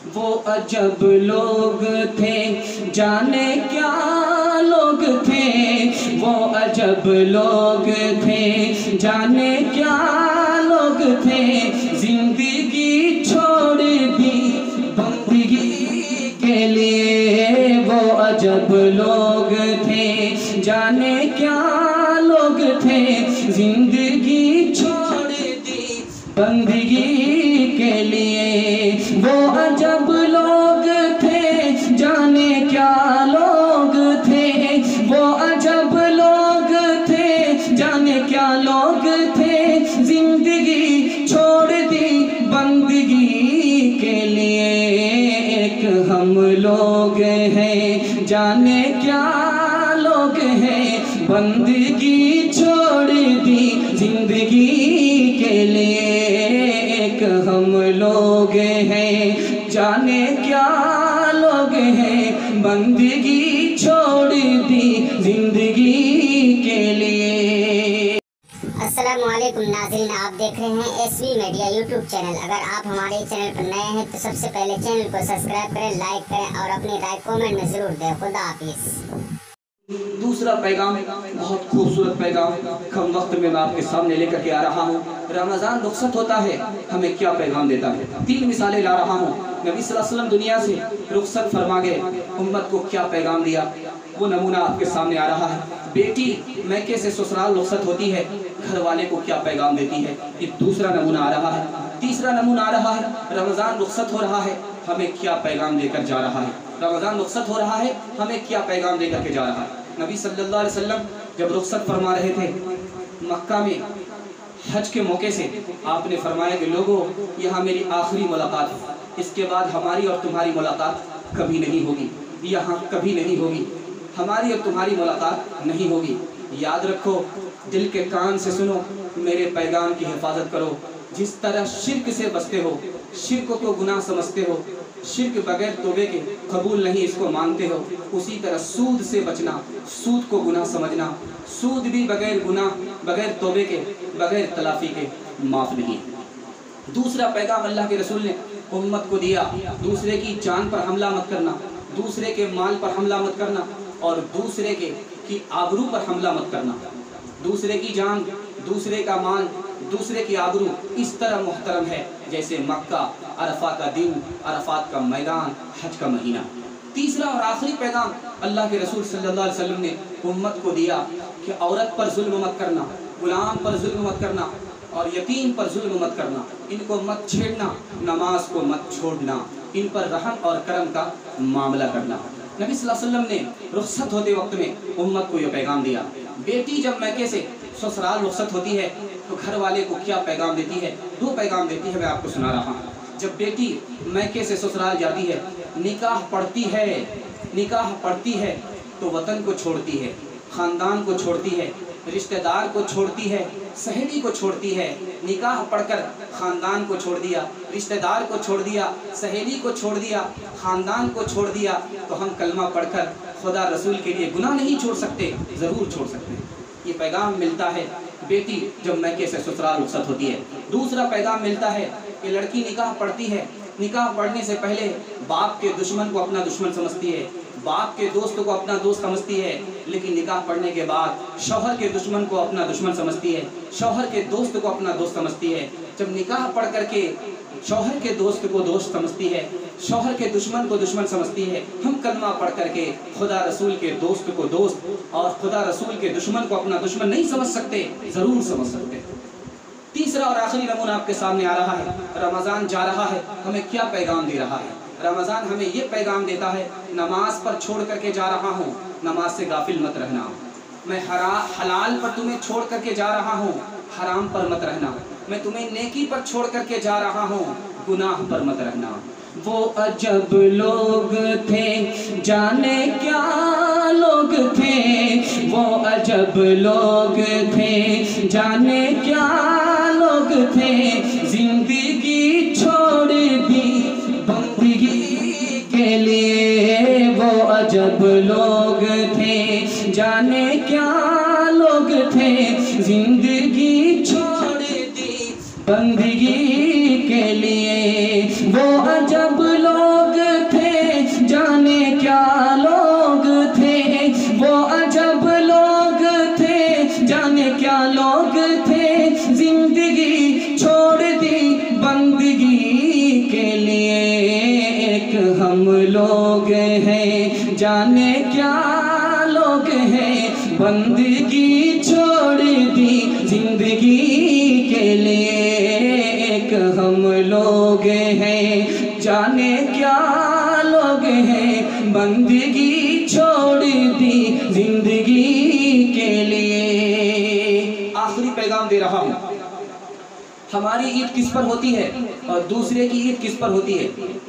وہ عجب لوگ تھے جانے کیا لوگ تھے، وہ عجب لوگ تھے جانے کیا لوگ تھے، زندگی چھوڑ دی بندگی کے لیے، وہ عجب لوگ تھے جانے کیا لوگ تھے، زندگی چھوڑ دی بندگی کے لیے، وہ عجب لوگ تھے جانے کیا لوگ تھے، وہ عجب لوگ تھے جانے کیا لوگ تھے، زندگی چھوڑ دی بندگی کے لیے، ایک ہم لوگ ہیں جانے کیا لوگ ہیں، بندگی چھوڑ دی زندگی کے لیے، ایک ہم لوگ ہیں جانے کیا لوگ ہیں، بندگی چھوڑ دی زندگی کے لیے۔ السلام علیکم ناظرین، آپ دیکھ رہے ہیں S V media YouTube channel. اگر آپ ہمارے چینل پر نئے ہیں تو سب سے پہلے چینل کو سبسکرائب کریں، لائک کریں اور اپنی رائے کومنٹ میں ضرور دیں۔ خدا حافظ۔ دوسرا پیغام بہت خوبصورت پیغام کم وقت میں آپ کے سامنے لے کر کے آ رہا ہوں۔ رمضان رخصت ہوتا ہے، ہمیں کیا پیغام دیتا ہے؟ 3 مثالیں لا رہا ہوں۔ نبی صلی اللہ علیہ وسلم دنیا سے رخصت فرما گئے، امت کو کیا پیغام دیا، وہ نمونہ آپ کے سامنے آ رہا ہے۔ بیٹی میکے سے سسرال رخصت ہوتی ہے، گھر والے کو کیا پیغام دیتی ہے، یہ دوسرا نمونہ آ رہا ہے۔ تیسرا نمونہ آ رہا ہے، رمضان رخصت ہو رہا ہے، ہمیں کیا پیغام دے کر جا رہا ہے، رمضان رخصت ہو رہا ہے، ہمیں کیا پیغام دے کر کے جا رہا ہے۔ نبی صلی اللہ علیہ وسلم جب رخصت فرما رہے تھے مکہ میں حج کے موقع سے، آپ نے فرمایا کہ لوگوں یہاں میری آخری ملاقات ہے، اس کے بعد ہماری اور تمہاری ملاقات کبھی نہیں ہوگی، یہاں کبھی نہیں ہوگی، ہماری اور تمہاری ملاقات نہیں ہوگی۔ یاد رکھو، دل کے کان سے سنو، میرے پیغام کی حفاظت کرو۔ جس طرح شرک سے بچتے ہو، شرک کو گناہ سمجھتے ہو، شرک بغیر توبے کے قبول نہیں اس کو مانتے ہو، اسی طرح سود سے بچنا، سود کو گناہ سمجھنا، سود بھی بغیر گناہ، بغیر توبے کے، بغیر تلافی کے معاف نہیں۔ دوسرا پیغام اللہ کے رسول نے امت کو دیا، دوسرے کی جان پر حملہ مت کرنا، دوسرے کے مال پر حملہ مت کرنا، اور دوسرے کی آبرو پر حملہ مت کرنا۔ دوسرے کی جان، دوسرے کا مال، دوسرے کی آبرو اس طرح محترم ہے جیسے مکہ، عرفہ کا دن، عرفات کا میدان، حج کا مہینہ۔ تیسرا اور آخری پیغام اللہ کے رسول صلی اللہ علیہ وسلم نے امت کو دیا کہ عورت پر ظلم مت کرنا، غلام پر ظلم مت کرنا، اور یتیم پر ظلم مت کرنا، ان کو مت چھیڑنا، نماز کو مت چھوڑنا، ان پر رحم اور کرم کا معاملہ کرنا۔ نبی صلی اللہ علیہ وسلم نے رخصت ہوتے وقت میں امت کو یہ پیغام دیا۔ بیٹی جب میکے سے سسرال رخصت ہوتی ہے تو گھر والے کو کیا پیغام دیتی ہے؟ 2 پیغام دیتی ہے، میں آپ کو سنا رہا ہوں۔ جب بیٹی میکے سے سسرال جاتی ہے، نکاح پڑھتی ہے تو وطن کو چھوڑتی ہے، خاندان کو چھوڑتی ہے، رشتہ دار کو چھوڑتی ہے، سہیلی کو چھوڑتی ہے۔ نکاح پڑھ کر خاندان کو چھوڑ دیا، رشتہ دار کو چھوڑ دیا، سہیلی کو چھوڑ دیا، خاندان کو چھوڑ دیا، تو ہم کلمہ پڑھ کر خدا رسول کے لیے گناہ نہیں چھوڑ سکتے؟ ضرور چھوڑ سکتے ہیں۔ یہ پیغام ملتا ہے بیٹی جب میکے سے سسرال رخصت ہوتی ہے۔ دوسرا پیغام ملتا ہے کہ لڑکی نکاح پڑھتی ہے، نکاح پڑھنے سے پہلے باپ کے دشمن کو اپنا دشمن سمجھتی ہے، باپ کے دوست کو اپنا دوست سمجھتی ہے، لیکن نکاح پڑھنے کے بعد شوہر کے دشمن کو اپنا دشمن سمجھتی ہے، شوہر کے دوست کو اپنا دوست سمجھتی ہے۔ جب نکاح پڑھ کر کے شوہر کے دوست کو دوست سمجھتی ہے، شوہر کے دشمن کو دشمن سمجھتی ہے، ہم کلمہ پڑھ کر کے خدا رسول کے دوست کو دوست اور خدا رسول کے دشمن کو اپنا دشمن نہیں سمجھ سکتے؟ ضرور سمجھ سکتے۔ تیسرا اور آخری نمونہ آپ کے سامنے آ رہا ہے، رمضان جا رہا ہے، ہمیں کیا پیغام دے رہا ہے؟ رمضان ہمیں یہ پیغام دیتا ہے، نماز پر چھوڑ کر کے جا رہا ہوں، نماز سے غافل مت رہنا، میں حلال پر تمہیں چھوڑ کر کے جا رہا ہوں، حرام پر مت رہنا، میں تمہیں نیکی پر چھوڑ کر کے جا رہا ہوں، گناہ پر مت رہنا۔ وہ عجب لوگ تھے جانے کیا لوگ تھے، وہ عجب لوگ تھے جانے کیا لوگ تھے، زندگی چھوڑ دی بندگی کے لیے، وہ عجب لوگ تھے جانے کیا لوگ تھے، زندگی چھوڑ دی بندگی کے لیے، وہ عجب لوگ लोग हैं, जाने क्या लोग हैं, बंदगी छोड़ दी जिंदगी के लिए। एक हम लोग हैं, जाने क्या लोग हैं, बंदगी छोड़ दी जिंदगी के लिए। आखिरी पैगाम दे रहा हूँ, हमारी ईद किस पर होती है और दूसरे की ईद किस पर होती है।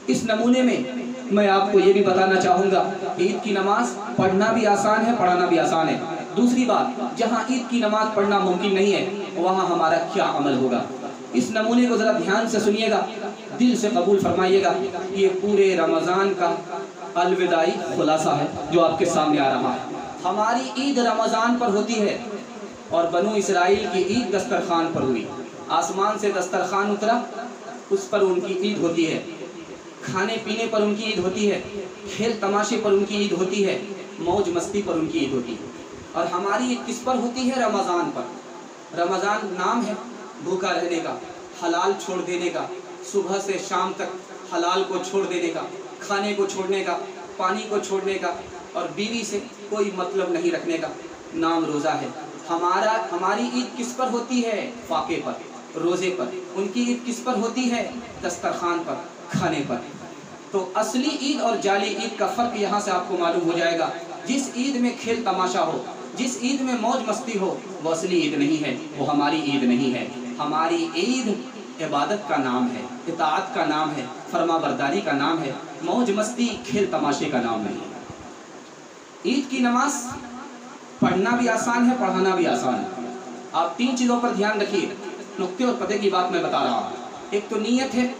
इस नमूने में मैं आपको ये भी बताना चाहूँगा, ईद की नमाज पढ़ना भी आसान है, पढ़ाना भी आसान है। दूसरी बात, जहाँ ईद की नमाज पढ़ना मुमकिन नहीं है, वहाँ हमारा क्या अमल होगा। इस नमूने को ज़रा ध्यान से सुनिएगा, दिल से कबूल फरमाइएगा। ये पूरे रमज़ान का अलविदाई खुलासा है जो आपके सामने आ रहा है। हमारी ईद रमज़ान पर होती है और बनु इसराइल की ईद दस्तरखान पर हुई। आसमान से दस्तरखान उतरा, उस पर उनकी ईद होती है। खाने पीने पर उनकी ईद होती है, खेल तमाशे पर उनकी ईद होती है, मौज मस्ती पर उनकी ईद होती है। और हमारी ईद किस पर होती है? रमज़ान पर। रमज़ान नाम है भूखा रहने का, हलाल छोड़ देने का, सुबह से शाम तक हलाल को छोड़ देने का, खाने को छोड़ने का, पानी को छोड़ने का, और बीवी से कोई मतलब नहीं रखने का नाम रोज़ा है। हमारी ईद किस पर होती है? फाके पर, रोज़े पर। उनकी ईद किस पर होती है? दस्तरखान पर, खाने पर। तो असली ईद और जाली ईद का फ़र्क यहाँ से आपको मालूम हो जाएगा। जिस ईद में खेल तमाशा हो, जिस ईद में मौज मस्ती हो, वो असली ईद नहीं है, वो हमारी ईद नहीं है। हमारी ईद इबादत का नाम है, इताअत का नाम है, फरमाबरदारी का नाम है, मौज मस्ती खेल तमाशे का नाम नहीं है। ईद की नमाज पढ़ना भी आसान है, पढ़ाना भी आसान है। आप 3 चीज़ों पर ध्यान रखिए, नुक्ते और पते की बात मैं बता रहा हूँ। एक तो नीयत है,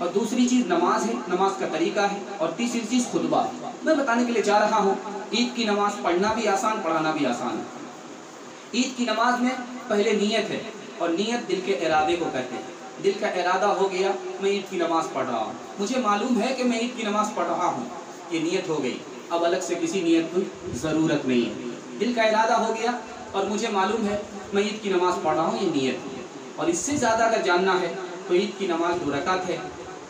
और दूसरी चीज़ नमाज है, नमाज का तरीका है, और तीसरी चीज़ खुतबा। मैं बताने के लिए जा रहा हूँ, ईद की नमाज पढ़ना भी आसान, पढ़ाना भी आसान है। ईद की नमाज में पहले नीयत है, और नीयत दिल के इरादे को कहते हैं। दिल का इरादा हो गया, मैं ईद की नमाज पढ़ रहा हूँ, मुझे मालूम है कि मैं ईद की नमाज पढ़ रहा हूँ, ये नीयत हो गई। अब अलग से किसी नीयत की ज़रूरत नहीं है। दिल का इरादा हो गया और मुझे मालूम है मैं ईद की नमाज पढ़ रहा हूँ, ये नीयत है। और इससे ज़्यादा अगर जानना है तो ईद की नमाज 2 रकात है,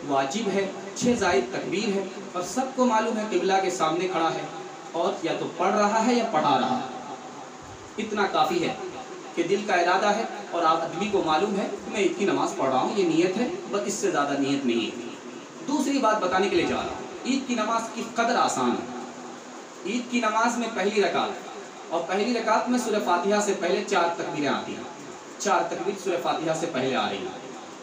वाजिब है, 6 ज़ायद तकबीर है, और सबको मालूम है किबला के सामने खड़ा है और या तो पढ़ रहा है या पढ़ा रहा है। इतना काफ़ी है कि दिल का इरादा है और आदमी को मालूम है कि मैं ईद की नमाज पढ़ रहा हूँ, ये नीयत है, बस इससे ज़्यादा नीयत नहीं है। दूसरी बात बताने के लिए जा रहा हूँ, ईद की नमाज की कदर आसान है। ईद की नमाज में पहली रकात, और पहली रकात में सूरह फातिहा से पहले 4 तकबीरें आती हैं। 4 तकबीर सूरह फातिहा से पहले आ रही हैं,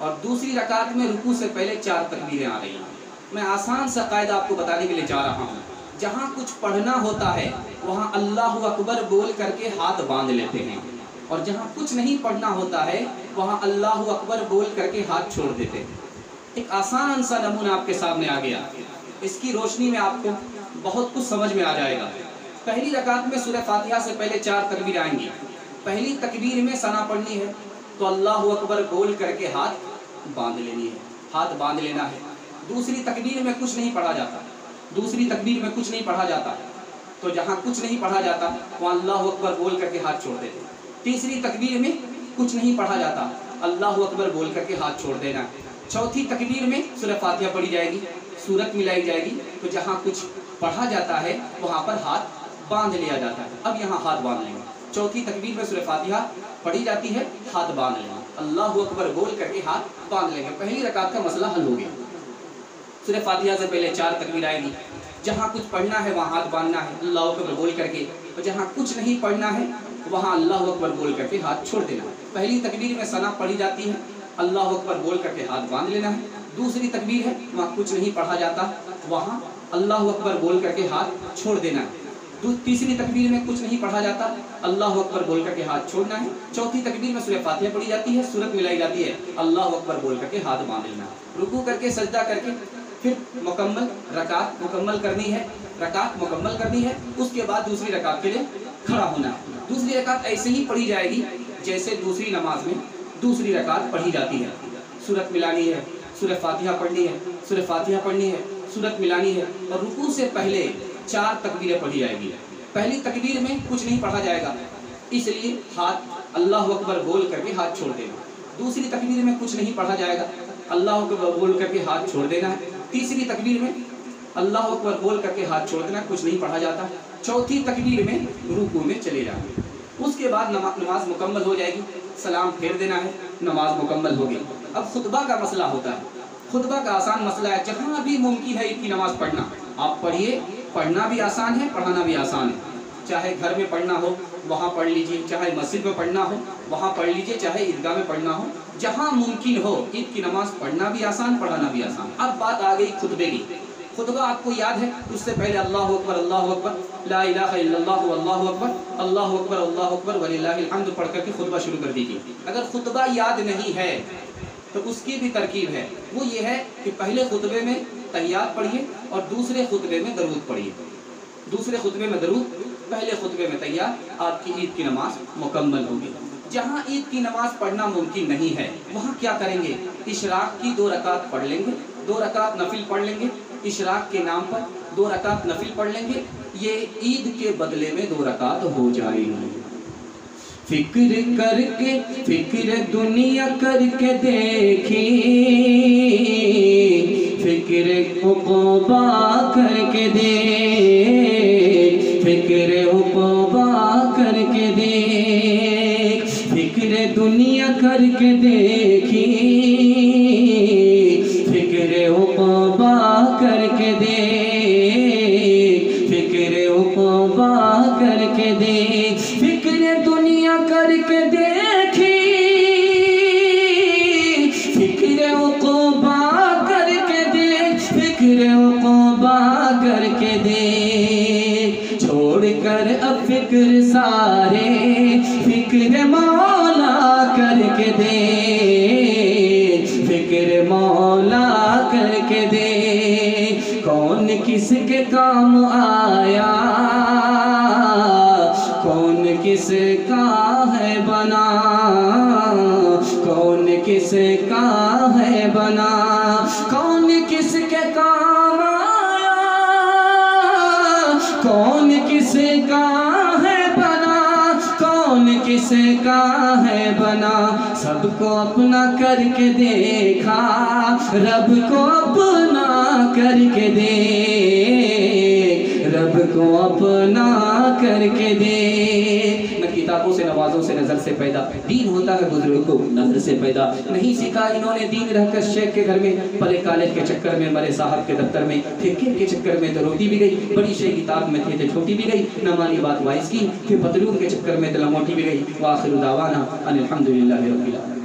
और दूसरी रकात में रुकू से पहले 4 तकबीरें आ रही हैं। मैं आसान सा कायदा आपको बताने के लिए जा रहा हूँ। जहाँ कुछ पढ़ना होता है वहाँ अल्लाहु अकबर बोल करके हाथ बांध लेते हैं, और जहाँ कुछ नहीं पढ़ना होता है वहाँ अल्लाहु अकबर बोल करके हाथ छोड़ देते हैं। एक आसान सा नमूना आपके सामने आ गया, इसकी रोशनी में आपको बहुत कुछ समझ में आ जाएगा। पहली रकात में सूरह फातिहा से पहले 4 तकबीर आएंगी। पहली तकबीर में सना पढ़नी है तो अल्लाहु अकबर बोल करके हाथ बांध लेनी है, हाथ बांध लेना है। दूसरी तकबीर में कुछ नहीं पढ़ा जाता, दूसरी तकबीर में कुछ नहीं पढ़ा जाता, तो जहाँ कुछ नहीं पढ़ा जाता वहाँ अल्लाहु अकबर बोल करके हाथ छोड़ देते। तीसरी तकबीर में कुछ नहीं पढ़ा जाता, अल्लाहु अकबर बोल करके हाथ छोड़ देना। चौथी तकबीर में सूरह फातिहा पढ़ी जाएगी, सूरत मिलाई जाएगी, तो जहाँ कुछ पढ़ा जाता है वहाँ पर हाथ बांध लिया जाता है। अब यहाँ हाथ बांध लेंगे। चौथी तकबीर में सूरह फातिहा पढ़ी जाती है, हाथ बांध लेंगे, अल्लाहु अकबर बोल करके हाथ बांध लेंगे। पहली रकात का मसला हल हो गया। सूरह फातिहा से पहले 4 तकबीर आएगी, जहाँ कुछ पढ़ना है वहाँ हाथ बांधना है अल्लाहु अकबर बोल करके, और जहाँ कुछ नहीं पढ़ना है वहाँ अल्लाहु अकबर बोल करके हाथ छोड़ देना है। पहली तकबीर में सना पढ़ी जाती है, अल्लाहु अकबर बोल करके हाथ बांध लेना है। दूसरी तकबीर है वहाँ कुछ नहीं पढ़ा जाता, वहाँ अल्लाहु अकबर बोल करके हाथ छोड़ देना है। तीसरी तकबीर में कुछ नहीं पढ़ा जाता, अल्लाहु अकबर बोल करके हाथ छोड़ना है। चौथी तकबीर में सूरह फातिहा पढ़ी जाती है, सूरत मिलाई जाती है, अल्लाहु अकबर बोल करके हाथ बांध लेना है। रुकू करके सजदा करके फिर मुकम्मल रकात मुकम्मल करनी है, रकात मुकम्मल करनी है। उसके बाद दूसरी रकात के लिए खड़ा होना है। दूसरी रकात ऐसे ही पढ़ी जाएगी जैसे दूसरी नमाज में दूसरी रकात पढ़ी जाती है। सूरत मिलानी है, सूरह फातिहा पढ़नी है, सूरह फातिहा पढ़नी है, सूरत मिलानी है, और रुकू से पहले 4 तकबीरें पढ़ी जाएगी। पहली तकबीर में कुछ नहीं पढ़ा जाएगा, इसलिए हाथ अल्लाहु अकबर बोल करके हाथ छोड़ देना। दूसरी तकबीर में कुछ नहीं पढ़ा जाएगा, अल्लाहु अकबर बोल करके हाथ छोड़ देना है। तीसरी तकबीर में अल्लाह अकबर बोल करके हाथ छोड़ देना, कुछ नहीं पढ़ा जाता। चौथी तकबीर में रुकू में चले जाना, उसके बाद नमाज मुकम्मल हो जाएगी, सलाम फेर देना है, नमाज मुकम्मल हो गई। अब खुतबा का मसला होता है। खुतबा का आसान मसला है, जहाँ भी मुमकिन है ईद की नमाज पढ़ना आप पढ़िए। पढ़ना भी आसान है, पढ़ाना भी आसान है। चाहे घर में पढ़ना हो वहाँ पढ़ लीजिए, चाहे मस्जिद में पढ़ना हो वहाँ पढ़ लीजिए, चाहे ईदगाह में पढ़ना हो, जहाँ मुमकिन हो ईद की नमाज पढ़ना भी आसान, पढ़ाना भी आसान। अब बात आ गई खुतबे की। खुतबा आपको याद है, उससे पहले अल्लाहु अकबर, ला इलाहा इल्लल्लाह अल्लाहु अकबर वलिल्लाहिल हम्द पढ़ करके खुतबा शुरू कर दीजिए। अगर खुतबा याद नहीं है तो उसकी भी तरकीब है, वो ये है कि पहले खुतबे में तहियात पढ़िए और दूसरे खुतबे में दरूद पढ़िए। दूसरे खुतबे में दरूद, पहले खुतबे में तहियात, आपकी ईद की नमाज मुकम्मल होगी। जहाँ ईद की नमाज पढ़ना मुमकिन नहीं है वहाँ क्या करेंगे, इशराक की 2 रकात पढ़ लेंगे, 2 रकात नफिल पढ़ लेंगे। इशराक के नाम पर 2 रकात नफिल पढ़ लेंगे, ये ईद के बदले में 2 रकात हो जाएगी। फिक्र करके, फिक्र दुनिया करके देखी, फिक्र उक़बा करके दे, फिक्र उक़बा करके दे, फिक्र दुनिया करके देखी, फिक्र उक़बा करके दे, फिक्र उक़बा करके दे, फिक्र दुनिया करके देखी, फिक्र उक़बा करके दे, फिक्र उक़बा करके दे, छोड़ कर अब फिक्र सारे, फिक्र मौला करके दे, फिक्र मौला करके दे। कौन किसके काम आया, कौन किसका है बना, कौन किसका है बना, कौन किसके काम आया, कौन किसका है बना, कौन किसका है बना। सबको अपना करके देखा, रब को अपना करके दे, रब को अपना करके दे। न किताबों से नवाजों से नजर से पैदा, दीन होता है बुजुर्गों को नजर से पैदा। नहीं सीखा इन्होंने दीन रहकर शेख के घर में, पले कॉलेज के चक्कर में, मरे साहब के दफ्तर में, ठेके के चक्कर में तो रोटी भी गई, बड़ी शेख किताब में थे तो छोटी भी गई, न मानी बात वाइस की, फिर पतलून के चक्कर में तो लमोटी भी गई। वाखिर दावाना अनिल हम्दुलिल्लाहि रब्बिल आलमीन।